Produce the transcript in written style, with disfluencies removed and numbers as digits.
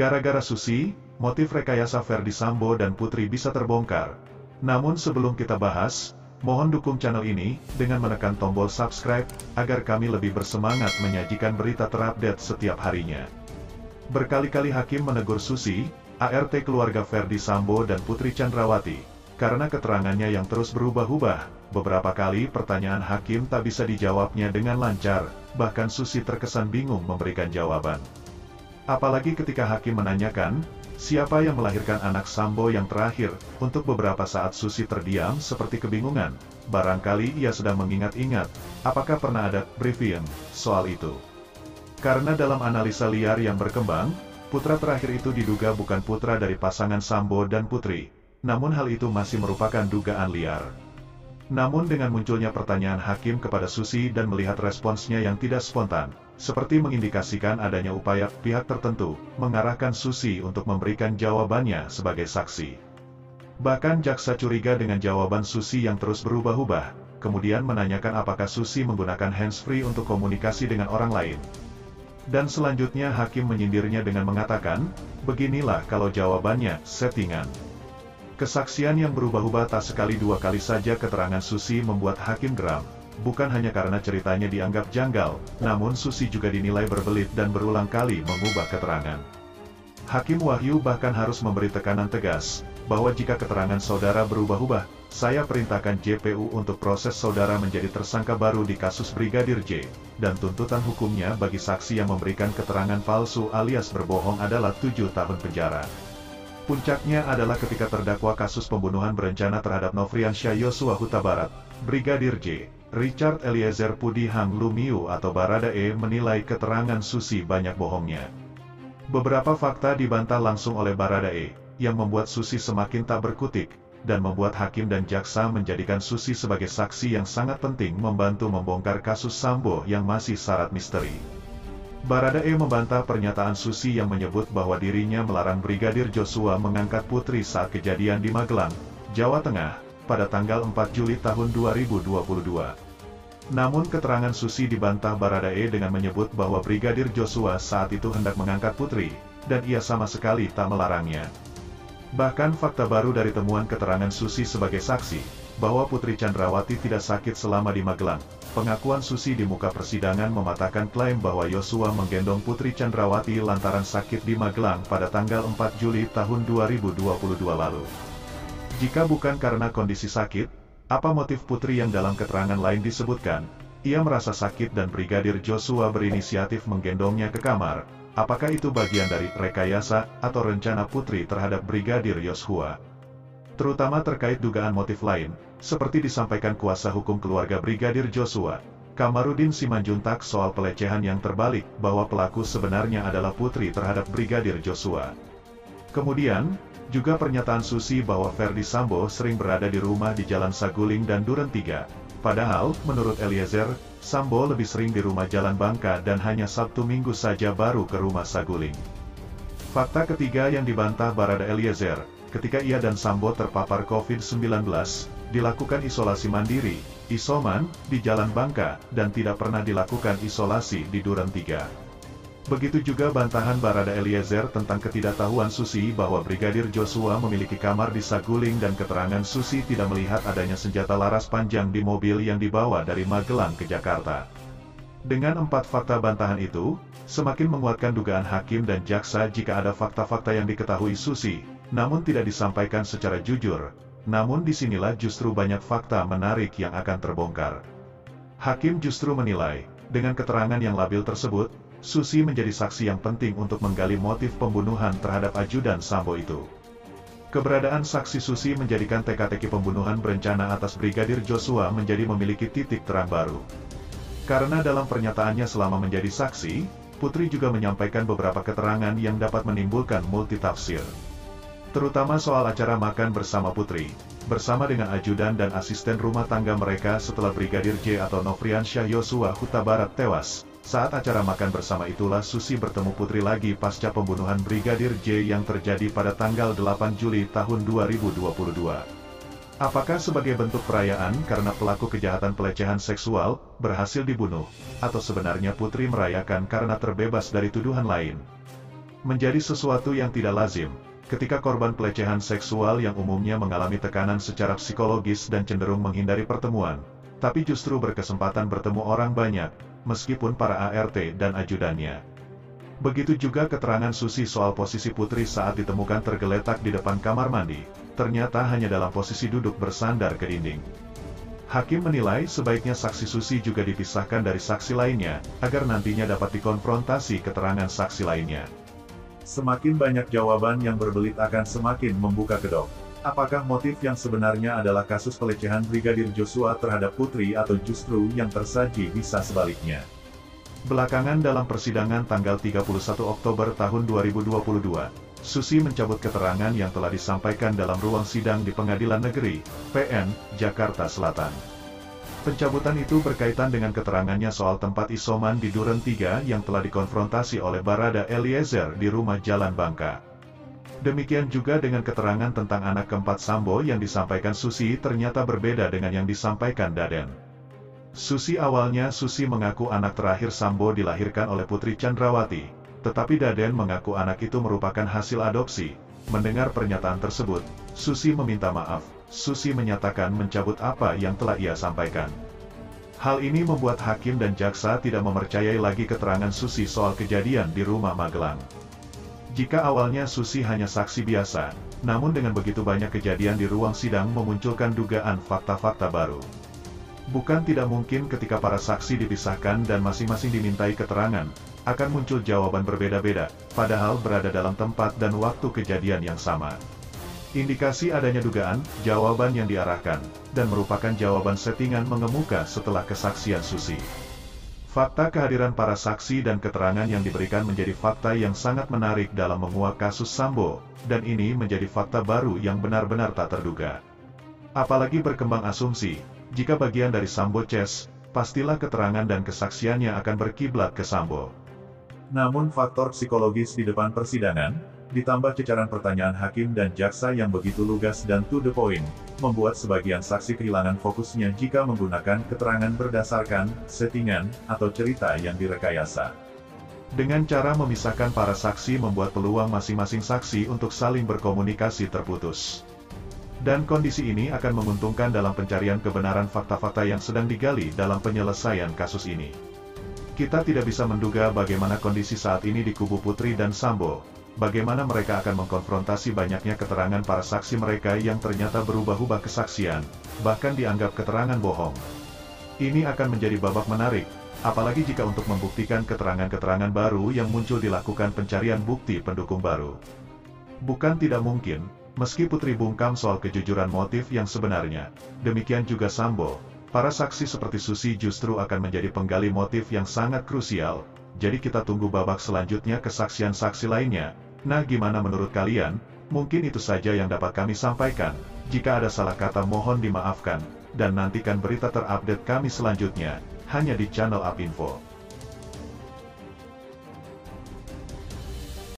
Gara-gara Susi, motif rekayasa Ferdy Sambo dan Putri bisa terbongkar. Namun sebelum kita bahas, mohon dukung channel ini dengan menekan tombol subscribe, agar kami lebih bersemangat menyajikan berita terupdate setiap harinya. Berkali-kali hakim menegur Susi, ART keluarga Ferdy Sambo dan Putri Chandrawati, karena keterangannya yang terus berubah-ubah. Beberapa kali pertanyaan hakim tak bisa dijawabnya dengan lancar, bahkan Susi terkesan bingung memberikan jawaban. Apalagi ketika hakim menanyakan, siapa yang melahirkan anak Sambo yang terakhir. Untuk beberapa saat Susi terdiam seperti kebingungan. Barangkali ia sedang mengingat-ingat, apakah pernah ada briefing soal itu. Karena dalam analisa liar yang berkembang, putra terakhir itu diduga bukan putra dari pasangan Sambo dan Putri. Namun hal itu masih merupakan dugaan liar. Namun dengan munculnya pertanyaan hakim kepada Susi dan melihat responsnya yang tidak spontan, seperti mengindikasikan adanya upaya pihak tertentu mengarahkan Susi untuk memberikan jawabannya sebagai saksi. Bahkan jaksa curiga dengan jawaban Susi yang terus berubah-ubah, kemudian menanyakan apakah Susi menggunakan handsfree untuk komunikasi dengan orang lain. Dan selanjutnya hakim menyindirnya dengan mengatakan, beginilah kalau jawabannya settingan. Kesaksian yang berubah-ubah tak sekali dua kali saja keterangan Susi membuat hakim geram. Bukan hanya karena ceritanya dianggap janggal, namun Susi juga dinilai berbelit dan berulang kali mengubah keterangan. Hakim Wahyu bahkan harus memberi tekanan tegas, bahwa jika keterangan saudara berubah-ubah, saya perintahkan JPU untuk proses saudara menjadi tersangka baru di kasus Brigadir J, dan tuntutan hukumnya bagi saksi yang memberikan keterangan palsu alias berbohong adalah 7 tahun penjara. Puncaknya adalah ketika terdakwa kasus pembunuhan berencana terhadap Nofriansyah Yosua Huta Barat, Brigadir J, Richard Eliezer Pudi Hang Lumiu atau Baradae menilai keterangan Susi banyak bohongnya. Beberapa fakta dibantah langsung oleh Baradae, yang membuat Susi semakin tak berkutik, dan membuat hakim dan jaksa menjadikan Susi sebagai saksi yang sangat penting membantu membongkar kasus Sambo yang masih syarat misteri. Baradae membantah pernyataan Susi yang menyebut bahwa dirinya melarang Brigadir Joshua mengangkat Putri saat kejadian di Magelang, Jawa Tengah, pada tanggal 4 Juli tahun 2022. Namun keterangan Susi dibantah Baradae dengan menyebut bahwa Brigadir Joshua saat itu hendak mengangkat Putri, dan ia sama sekali tak melarangnya. Bahkan fakta baru dari temuan keterangan Susi sebagai saksi, bahwa Putri Chandrawati tidak sakit selama di Magelang. Pengakuan Susi di muka persidangan mematahkan klaim bahwa Yosua menggendong Putri Chandrawati lantaran sakit di Magelang pada tanggal 4 Juli tahun 2022 lalu. Jika bukan karena kondisi sakit, apa motif Putri yang dalam keterangan lain disebutkan, ia merasa sakit dan Brigadir Joshua berinisiatif menggendongnya ke kamar, apakah itu bagian dari rekayasa atau rencana Putri terhadap Brigadir Joshua? Terutama terkait dugaan motif lain, seperti disampaikan kuasa hukum keluarga Brigadir Joshua, Kamarudin Simanjuntak soal pelecehan yang terbalik, bahwa pelaku sebenarnya adalah Putri terhadap Brigadir Joshua. Kemudian, juga pernyataan Susi bahwa Ferdy Sambo sering berada di rumah di Jalan Saguling dan Duren 3. Padahal, menurut Eliezer, Sambo lebih sering di rumah Jalan Bangka dan hanya Sabtu Minggu saja baru ke rumah Saguling. Fakta ketiga yang dibantah Barada Eliezer, ketika ia dan Sambo terpapar COVID-19, dilakukan isolasi mandiri, isoman, di Jalan Bangka, dan tidak pernah dilakukan isolasi di Duren 3. Begitu juga bantahan Barada Eliezer tentang ketidaktahuan Susi bahwa Brigadir Joshua memiliki kamar di Saguling dan keterangan Susi tidak melihat adanya senjata laras panjang di mobil yang dibawa dari Magelang ke Jakarta. Dengan 4 fakta bantahan itu, semakin menguatkan dugaan hakim dan jaksa jika ada fakta-fakta yang diketahui Susi, namun tidak disampaikan secara jujur. Namun disinilah justru banyak fakta menarik yang akan terbongkar. Hakim justru menilai, dengan keterangan yang labil tersebut, Susi menjadi saksi yang penting untuk menggali motif pembunuhan terhadap ajudan Sambo itu. Keberadaan saksi Susi menjadikan teka-teki pembunuhan berencana atas Brigadir Joshua menjadi memiliki titik terang baru. Karena dalam pernyataannya selama menjadi saksi, Putri juga menyampaikan beberapa keterangan yang dapat menimbulkan multitafsir. Terutama soal acara makan bersama Putri, bersama dengan ajudan dan asisten rumah tangga mereka setelah Brigadir J atau Nofriansyah Yosua Huta Barat tewas. Saat acara makan bersama itulah Susi bertemu Putri lagi pasca pembunuhan Brigadir J yang terjadi pada tanggal 8 Juli tahun 2022. Apakah sebagai bentuk perayaan karena pelaku kejahatan pelecehan seksual berhasil dibunuh, atau sebenarnya Putri merayakan karena terbebas dari tuduhan lain? Menjadi sesuatu yang tidak lazim, ketika korban pelecehan seksual yang umumnya mengalami tekanan secara psikologis dan cenderung menghindari pertemuan, tapi justru berkesempatan bertemu orang banyak, meskipun para ART dan ajudannya. Begitu juga keterangan Susi soal posisi Putri saat ditemukan tergeletak di depan kamar mandi, ternyata hanya dalam posisi duduk bersandar ke dinding. Hakim menilai sebaiknya saksi Susi juga dipisahkan dari saksi lainnya, agar nantinya dapat dikonfrontasi keterangan saksi lainnya. Semakin banyak jawaban yang berbelit akan semakin membuka kedok. Apakah motif yang sebenarnya adalah kasus pelecehan Brigadir Joshua terhadap Putri atau justru yang tersaji bisa sebaliknya? Belakangan dalam persidangan tanggal 31 Oktober tahun 2022, Susi mencabut keterangan yang telah disampaikan dalam ruang sidang di Pengadilan Negeri, PN, Jakarta Selatan. Pencabutan itu berkaitan dengan keterangannya soal tempat isoman di Duren 3 yang telah dikonfrontasi oleh Barada Eliezer di rumah Jalan Bangka. Demikian juga dengan keterangan tentang anak keempat Sambo yang disampaikan Susi ternyata berbeda dengan yang disampaikan Daden. Susi mengaku anak terakhir Sambo dilahirkan oleh Putri Chandrawati, tetapi Daden mengaku anak itu merupakan hasil adopsi. Mendengar pernyataan tersebut, Susi meminta maaf. Susi menyatakan mencabut apa yang telah ia sampaikan. Hal ini membuat hakim dan jaksa tidak mempercayai lagi keterangan Susi soal kejadian di rumah Magelang. Jika awalnya Susi hanya saksi biasa, namun dengan begitu banyak kejadian di ruang sidang memunculkan dugaan fakta-fakta baru. Bukan tidak mungkin ketika para saksi dipisahkan dan masing-masing dimintai keterangan, akan muncul jawaban berbeda-beda, padahal berada dalam tempat dan waktu kejadian yang sama. Indikasi adanya dugaan, jawaban yang diarahkan, dan merupakan jawaban settingan mengemuka setelah kesaksian Susi. Fakta kehadiran para saksi dan keterangan yang diberikan menjadi fakta yang sangat menarik dalam menguak kasus Sambo, dan ini menjadi fakta baru yang benar-benar tak terduga. Apalagi berkembang asumsi, jika bagian dari Sambo Ces, pastilah keterangan dan kesaksiannya akan berkiblat ke Sambo. Namun faktor psikologis di depan persidangan, ditambah cecaran pertanyaan hakim dan jaksa yang begitu lugas dan to the point, membuat sebagian saksi kehilangan fokusnya jika menggunakan keterangan berdasarkan settingan atau cerita yang direkayasa. Dengan cara memisahkan para saksi membuat peluang masing-masing saksi untuk saling berkomunikasi terputus. Dan kondisi ini akan menguntungkan dalam pencarian kebenaran fakta-fakta yang sedang digali dalam penyelesaian kasus ini. Kita tidak bisa menduga bagaimana kondisi saat ini di kubu Putri dan Sambo, bagaimana mereka akan mengkonfrontasi banyaknya keterangan para saksi mereka yang ternyata berubah-ubah kesaksian, bahkan dianggap keterangan bohong. Ini akan menjadi babak menarik, apalagi jika untuk membuktikan keterangan-keterangan baru yang muncul dilakukan pencarian bukti pendukung baru. Bukan tidak mungkin, meski Putri bungkam soal kejujuran motif yang sebenarnya, demikian juga Sambo, para saksi seperti Susi justru akan menjadi penggali motif yang sangat krusial. Jadi kita tunggu babak selanjutnya kesaksian saksi lainnya. Nah, gimana menurut kalian? Mungkin itu saja yang dapat kami sampaikan. Jika ada salah kata mohon dimaafkan, dan nantikan berita terupdate kami selanjutnya, hanya di channel Upinfo.